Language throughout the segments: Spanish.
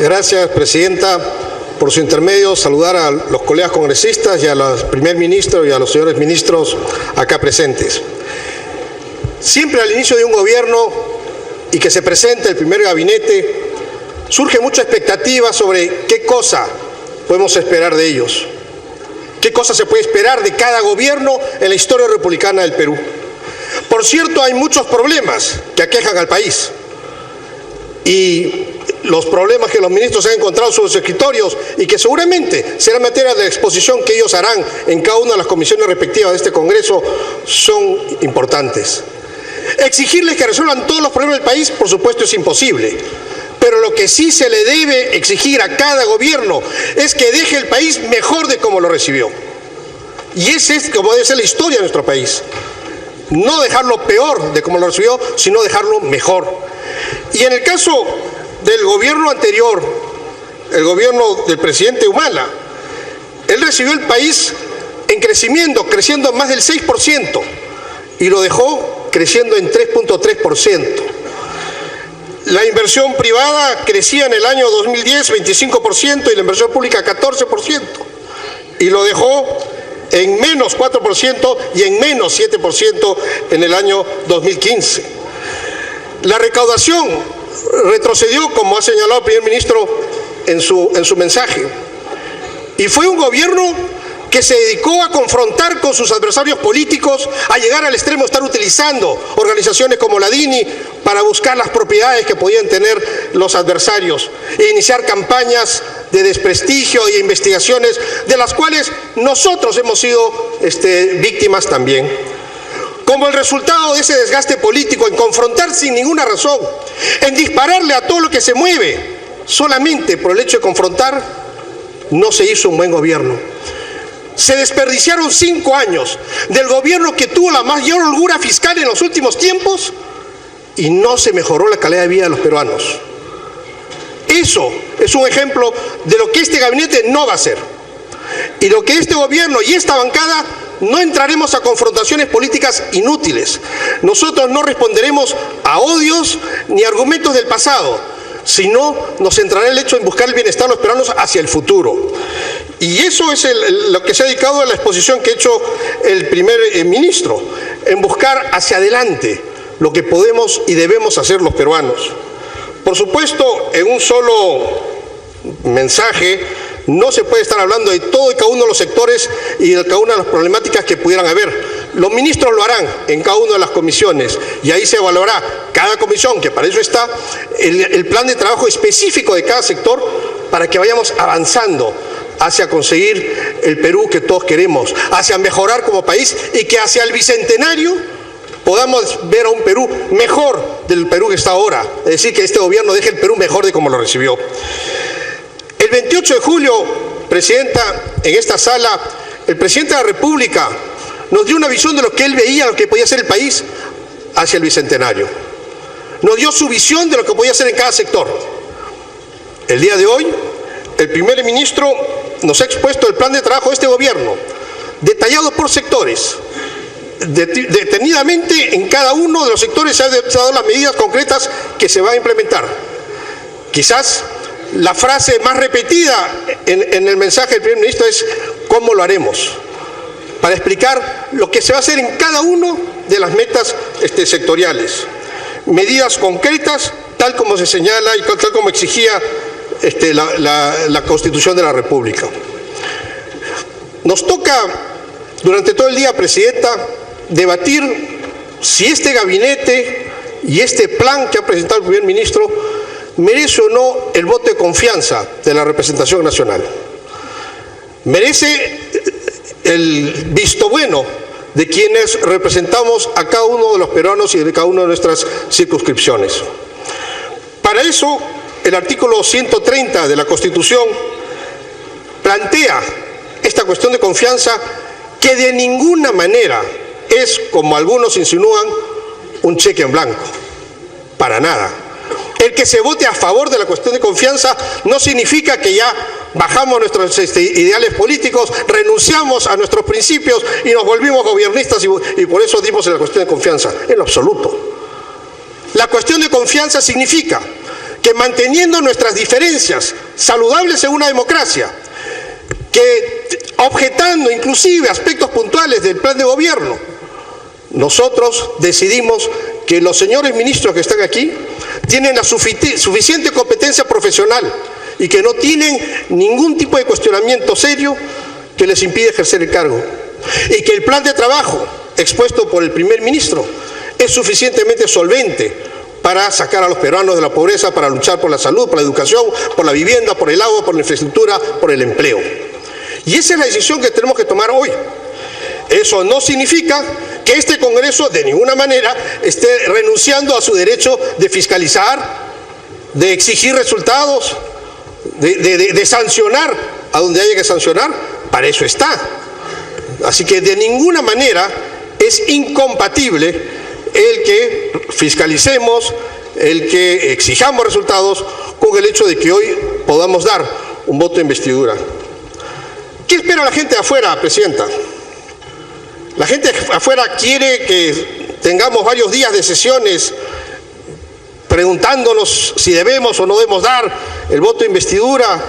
Gracias, Presidenta. Por su intermedio, saludar a los colegas congresistas y a los primer ministro y a los señores ministros acá presentes. Siempre al inicio de un gobierno y que se presente el primer gabinete, surge mucha expectativa sobre qué cosa podemos esperar de ellos, qué cosa se puede esperar de cada gobierno en la historia republicana del Perú. Por cierto, hay muchos problemas que aquejan al país y los problemas que los ministros han encontrado sobre sus escritorios y que seguramente será materia de exposición que ellos harán en cada una de las comisiones respectivas de este Congreso son importantes. Exigirles que resuelvan todos los problemas del país, por supuesto, es imposible. Pero lo que sí se le debe exigir a cada gobierno es que deje el país mejor de como lo recibió. Y esa es como debe ser la historia de nuestro país. No dejarlo peor de como lo recibió, sino dejarlo mejor. Y en el caso del gobierno anterior, el gobierno del presidente Humala, él recibió el país en crecimiento, creciendo más del 6%, y lo dejó creciendo en 3.3%. La inversión privada crecía en el año 2010 25% y la inversión pública 14%, y lo dejó en menos 4% y en menos 7% en el año 2015. La recaudación retrocedió, como ha señalado el primer ministro en su mensaje, y fue un gobierno que se dedicó a confrontar con sus adversarios políticos, a llegar al extremo de estar utilizando organizaciones como la DINI para buscar las propiedades que podían tener los adversarios e iniciar campañas de desprestigio y investigaciones de las cuales nosotros hemos sido víctimas también. Como el resultado de ese desgaste político en confrontar sin ninguna razón, en dispararle a todo lo que se mueve, solamente por el hecho de confrontar, no se hizo un buen gobierno. Se desperdiciaron 5 años del gobierno que tuvo la mayor holgura fiscal en los últimos tiempos y no se mejoró la calidad de vida de los peruanos. Eso es un ejemplo de lo que este gabinete no va a hacer. Y lo que este gobierno y esta bancada no entraremos a confrontaciones políticas inútiles. Nosotros no responderemos a odios ni argumentos del pasado, sino nos centrará el hecho en buscar el bienestar de los peruanos hacia el futuro. Y eso es lo que se ha dedicado a la exposición que ha hecho el primer ministro, en buscar hacia adelante lo que podemos y debemos hacer los peruanos. Por supuesto, en un solo mensaje no se puede estar hablando de todo y cada uno de los sectores y de cada una de las problemáticas que pudieran haber. Los ministros lo harán en cada una de las comisiones y ahí se evaluará cada comisión, que para eso está, el plan de trabajo específico de cada sector para que vayamos avanzando hacia conseguir el Perú que todos queremos, hacia mejorar como país y que hacia el bicentenario podamos ver a un Perú mejor del Perú que está ahora. Es decir, que este gobierno deje el Perú mejor de como lo recibió. El 28 de julio, Presidenta, en esta sala, el Presidente de la República nos dio una visión de lo que él veía, lo que podía ser el país hacia el bicentenario. Nos dio su visión de lo que podía ser en cada sector. El día de hoy, el primer ministro nos ha expuesto el plan de trabajo de este gobierno, detallado por sectores. Detenidamente en cada uno de los sectores se han dado las medidas concretas que se van a implementar. Quizás la frase más repetida en el mensaje del primer ministro es ¿cómo lo haremos? Para explicar lo que se va a hacer en cada uno de las metas sectoriales. Medidas concretas, tal como se señala y tal como exigía la Constitución de la República. Nos toca durante todo el día, Presidenta, debatir si este gabinete y este plan que ha presentado el primer ministro merece o no el voto de confianza de la representación nacional. Merece el visto bueno de quienes representamos a cada uno de los peruanos y de cada una de nuestras circunscripciones. Para eso, el artículo 130 de la Constitución plantea esta cuestión de confianza que de ninguna manera es, como algunos insinúan, un cheque en blanco. Para nada. El que se vote a favor de la cuestión de confianza no significa que ya bajamos nuestros ideales políticos, renunciamos a nuestros principios y nos volvimos gobiernistas y por eso dimos en la cuestión de confianza. En lo absoluto. La cuestión de confianza significa que manteniendo nuestras diferencias saludables en una democracia, que objetando inclusive aspectos puntuales del plan de gobierno, nosotros decidimos que los señores ministros que están aquí tienen la suficiente competencia profesional y que no tienen ningún tipo de cuestionamiento serio que les impide ejercer el cargo, y que el plan de trabajo expuesto por el primer ministro es suficientemente solvente para sacar a los peruanos de la pobreza, para luchar por la salud, por la educación, por la vivienda, por el agua, por la infraestructura, por el empleo. Y esa es la decisión que tenemos que tomar hoy. Eso no significa que este Congreso de ninguna manera esté renunciando a su derecho de fiscalizar, de exigir resultados, de sancionar a donde haya que sancionar. Para eso está. Así que de ninguna manera es incompatible el que fiscalicemos, el que exijamos resultados con el hecho de que hoy podamos dar un voto de investidura. ¿Qué espera la gente de afuera, Presidenta? La gente de afuera quiere que tengamos varios días de sesiones preguntándonos si debemos o no debemos dar el voto de investidura,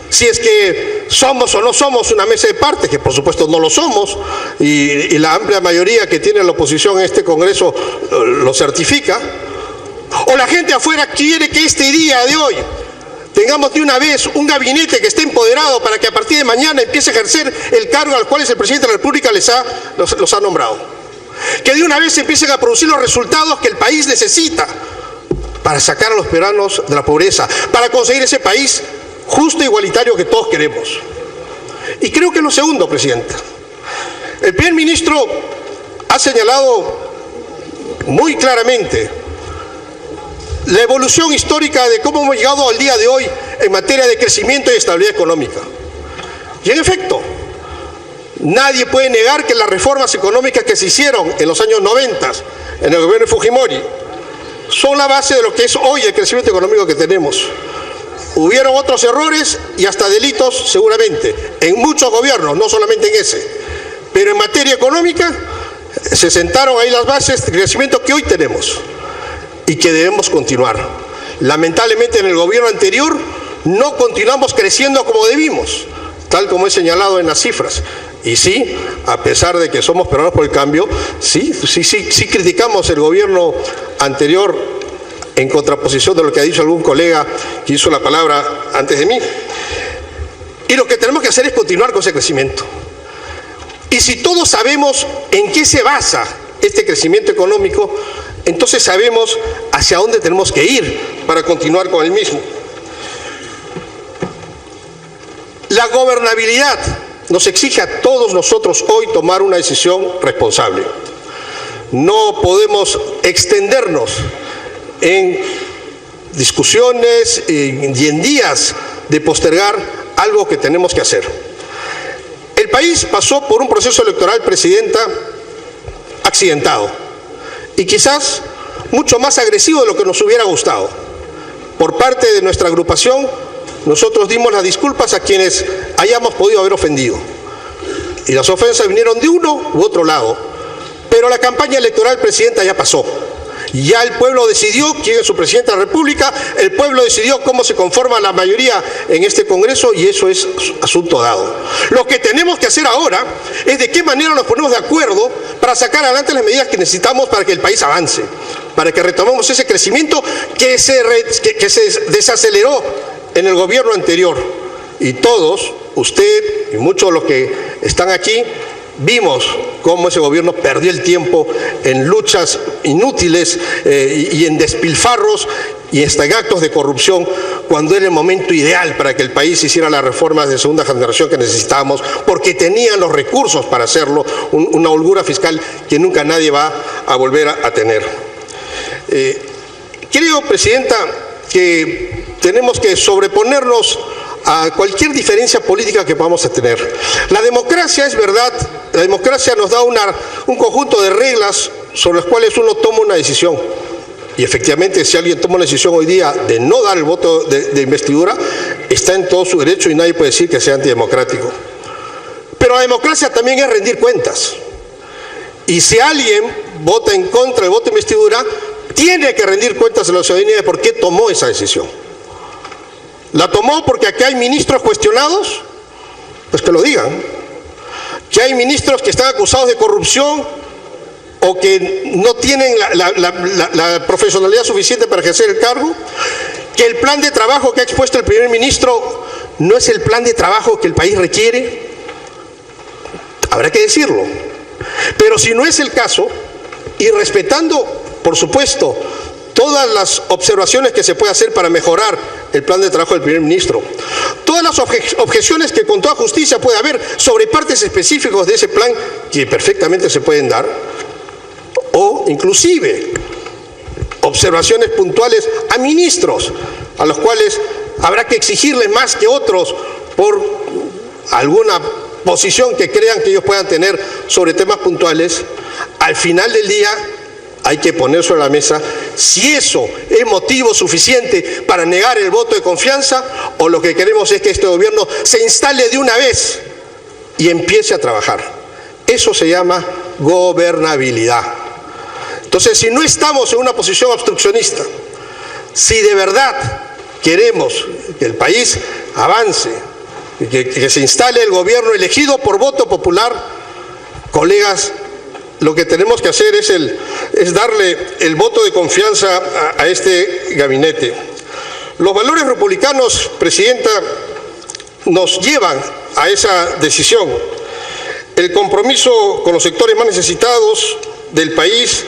si es que somos o no somos una mesa de partes, que por supuesto no lo somos, y la amplia mayoría que tiene la oposición en este Congreso lo certifica. O la gente afuera quiere que este día de hoy tengamos de una vez un gabinete que esté empoderado para que a partir de mañana empiece a ejercer el cargo al cual el presidente de la República los ha nombrado. Que de una vez empiecen a producir los resultados que el país necesita para sacar a los peruanos de la pobreza, para conseguir ese país justo e igualitario que todos queremos. Y creo que es lo segundo, Presidenta. El primer ministro ha señalado muy claramente la evolución histórica de cómo hemos llegado al día de hoy en materia de crecimiento y estabilidad económica. Y en efecto, nadie puede negar que las reformas económicas que se hicieron en los años 90 en el gobierno de Fujimori son la base de lo que es hoy el crecimiento económico que tenemos. Hubieron otros errores y hasta delitos seguramente, en muchos gobiernos, no solamente en ese. Pero en materia económica se sentaron ahí las bases de crecimiento que hoy tenemos y que debemos continuar. Lamentablemente en el gobierno anterior no continuamos creciendo como debimos, tal como he señalado en las cifras. Y sí, a pesar de que somos peruanos por el cambio, sí criticamos el gobierno anterior, en contraposición de lo que ha dicho algún colega que hizo la palabra antes de mí. Y lo que tenemos que hacer es continuar con ese crecimiento. Y si todos sabemos en qué se basa este crecimiento económico, entonces sabemos hacia dónde tenemos que ir para continuar con el mismo. La gobernabilidad nos exige a todos nosotros hoy tomar una decisión responsable. No podemos extendernos en discusiones y en días de postergar algo que tenemos que hacer. El país pasó por un proceso electoral, Presidenta, accidentado y quizás mucho más agresivo de lo que nos hubiera gustado. Por parte de nuestra agrupación, nosotros dimos las disculpas a quienes hayamos podido haber ofendido. Y las ofensas vinieron de uno u otro lado. Pero la campaña electoral, Presidenta, ya pasó. Ya el pueblo decidió quién es su presidente de la República, el pueblo decidió cómo se conforma la mayoría en este Congreso y eso es asunto dado. Lo que tenemos que hacer ahora es de qué manera nos ponemos de acuerdo para sacar adelante las medidas que necesitamos para que el país avance, para que retomemos ese crecimiento que se desaceleró en el gobierno anterior. Y todos, usted y muchos de los que están aquí, vimos cómo ese gobierno perdió el tiempo en luchas inútiles y en despilfarros y hasta en actos de corrupción, cuando era el momento ideal para que el país hiciera las reformas de segunda generación que necesitábamos, porque tenían los recursos para hacerlo, una holgura fiscal que nunca nadie va a volver a tener. Creo, Presidenta, que tenemos que sobreponernos a cualquier diferencia política que podamos tener. La democracia, es verdad, la democracia nos da un conjunto de reglas sobre las cuales uno toma una decisión. Y efectivamente, si alguien toma una decisión hoy día de no dar el voto de investidura, está en todo su derecho y nadie puede decir que sea antidemocrático. Pero la democracia también es rendir cuentas. Y si alguien vota en contra del voto de investidura, tiene que rendir cuentas a la ciudadanía de por qué tomó esa decisión. ¿La tomó porque aquí hay ministros cuestionados? Pues que lo digan. ¿Que hay ministros que están acusados de corrupción o que no tienen la profesionalidad suficiente para ejercer el cargo? ¿Que el plan de trabajo que ha expuesto el primer ministro no es el plan de trabajo que el país requiere? Habrá que decirlo. Pero si no es el caso, y respetando, por supuesto, todas las observaciones que se puede hacer para mejorar el plan de trabajo del primer ministro, todas las objeciones que con toda justicia puede haber sobre partes específicas de ese plan que perfectamente se pueden dar, o inclusive observaciones puntuales a ministros, a los cuales habrá que exigirles más que otros por alguna posición que crean que ellos puedan tener sobre temas puntuales. Al final del día hay que poner sobre la mesa si eso es motivo suficiente para negar el voto de confianza, o lo que queremos es que este gobierno se instale de una vez y empiece a trabajar. Eso se llama gobernabilidad. Entonces, si no estamos en una posición obstruccionista, si de verdad queremos que el país avance, que se instale el gobierno elegido por voto popular, colegas, lo que tenemos que hacer es darle el voto de confianza a este gabinete. Los valores republicanos, Presidenta, nos llevan a esa decisión. El compromiso con los sectores más necesitados del país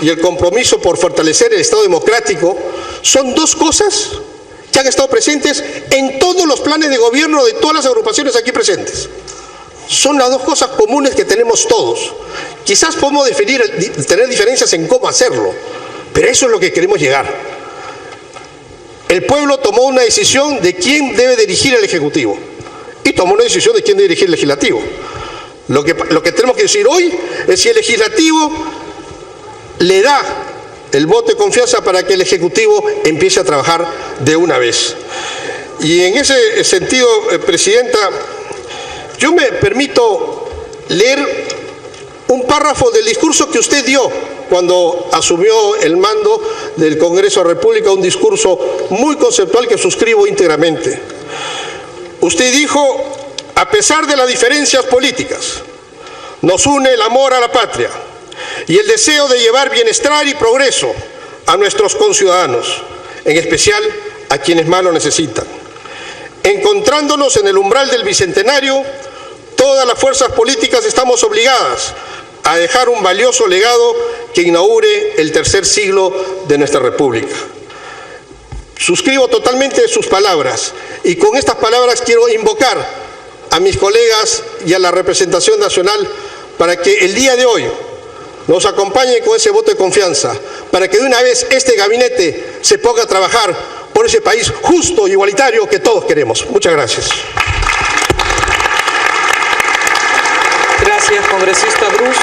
y el compromiso por fortalecer el Estado democrático son dos cosas que han estado presentes en todos los planes de gobierno de todas las agrupaciones aquí presentes. Son las dos cosas comunes que tenemos todos. Quizás podemos tener diferencias en cómo hacerlo, pero eso es lo que queremos llegar. El pueblo tomó una decisión de quién debe dirigir el Ejecutivo y tomó una decisión de quién debe dirigir el Legislativo. Lo que tenemos que decir hoy es si el Legislativo le da el voto de confianza para que el Ejecutivo empiece a trabajar de una vez. Y en ese sentido, Presidenta, yo me permito leer un párrafo del discurso que usted dio cuando asumió el mando del Congreso de la República, un discurso muy conceptual que suscribo íntegramente. Usted dijo: a pesar de las diferencias políticas, nos une el amor a la patria y el deseo de llevar bienestar y progreso a nuestros conciudadanos, en especial a quienes más lo necesitan. Encontrándonos en el umbral del Bicentenario, todas las fuerzas políticas estamos obligadas a dejar un valioso legado que inaugure el tercer siglo de nuestra República. Suscribo totalmente sus palabras, y con estas palabras quiero invocar a mis colegas y a la representación nacional para que el día de hoy nos acompañen con ese voto de confianza, para que de una vez este gabinete se ponga a trabajar por ese país justo y igualitario que todos queremos. Muchas gracias. Gracias, congresista Bruce.